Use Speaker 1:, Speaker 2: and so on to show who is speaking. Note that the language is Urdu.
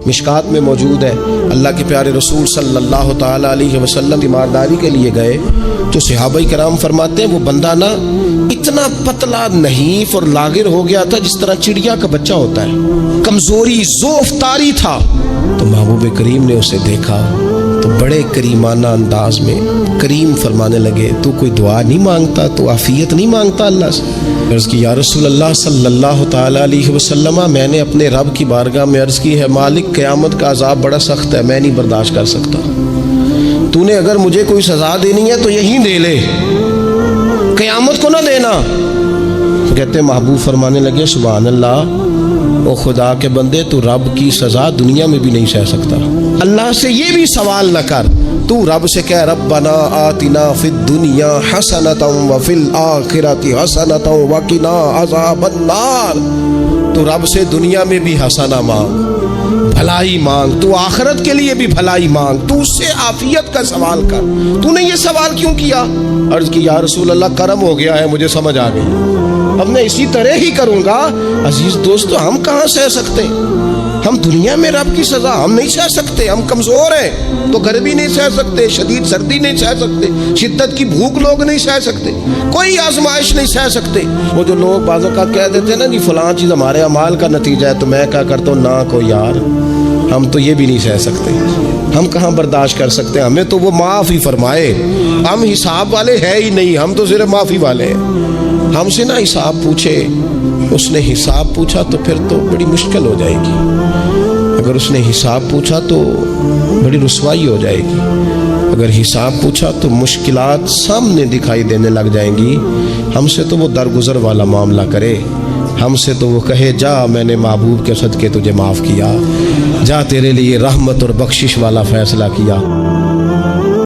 Speaker 1: مشکات میں موجود ہے، اللہ کے پیارے رسول صلی اللہ تعالیٰ علیہ وسلم تیمارداری کے لیے گئے تو صحابہ کرام فرماتے ہیں وہ بندہ نا اتنا پتلا نحیف اور لاغر ہو گیا تھا جس طرح چڑیا کا بچہ ہوتا ہے، کمزوری ضعف طاری تھا۔ تو محبوب کریم نے اسے دیکھا تو بڑے کریمانہ انداز میں کریم فرمانے لگے، تو کوئی دعا نہیں مانگتا، تو عافیت نہیں مانگتا اللہ سے؟ عرض کی یا رسول اللہ صلی اللہ تعالیٰ علیہ وسلم، میں نے اپنے رب کی بارگاہ میں عرض کی ہے مالک قیامت کا عذاب بڑا سخت ہے، میں نہیں برداشت کر سکتا، تو نے اگر مجھے کوئی سزا دینی ہے تو یہی دے لے، قیامت کو نہ دینا۔ کہتے محبوب فرمانے لگے سبحان اللہ، او خدا کے بندے تو رب کی سزا دنیا میں بھی نہیں سہ سکتا، اللہ سے یہ بھی سوال نہ کر، تو رب سے کہہ ربنا آتنا فی الدنیا حسنۃ وفی الآخرۃ حسنۃ وقنا عذاب النار، تو رب سے دنیا میں بھی حسنہ مانگ، بھلائی مانگ، تو آخرت کے لیے بھی بھلائی مانگ، تو اس سے عافیت کا سوال کر، تو نے یہ سوال کیوں کیا؟ عرض کی یا رسول اللہ کرم ہو گیا ہے، مجھے سمجھ آ گئی، اب میں اسی طرح ہی کروں گا۔ عزیز دوستو، ہم کہاں سہ سکتے؟ ہم دنیا میں رب کی سزا ہم نہیں سہ سکتے، ہم کمزور ہیں، تو گرمی نہیں سہ سکتے، شدید سردی نہیں سہ سکتے، شدت کی بھوک لوگ نہیں سہ سکتے، کوئی آزمائش نہیں سہ سکتے۔ وہ جو لوگ بعض اوقات کہہ دیتے ہیں نا جی فلاں چیز ہمارے اعمال کا نتیجہ ہے، تو میں کیا کرتا ہوں نہ کو یار، ہم تو یہ بھی نہیں سہ سکتے، ہم کہاں برداشت کر سکتے ہیں، ہمیں تو وہ معاف ہی فرمائے، ہم حساب والے ہے ہی نہیں، ہم تو صرف معافی والے ہیں۔ ہم سے نہ حساب پوچھے، اس نے حساب پوچھا تو پھر تو بڑی مشکل ہو جائے گی، اگر اس نے حساب پوچھا تو بڑی رسوائی ہو جائے گی، اگر حساب پوچھا تو مشکلات سامنے دکھائی دینے لگ جائیں گی۔ ہم سے تو وہ درگزر والا معاملہ کرے، ہم سے تو وہ کہے جا میں نے محبوب کے صدقے تجھے معاف کیا، جا تیرے لیے رحمت اور بخشش والا فیصلہ کیا۔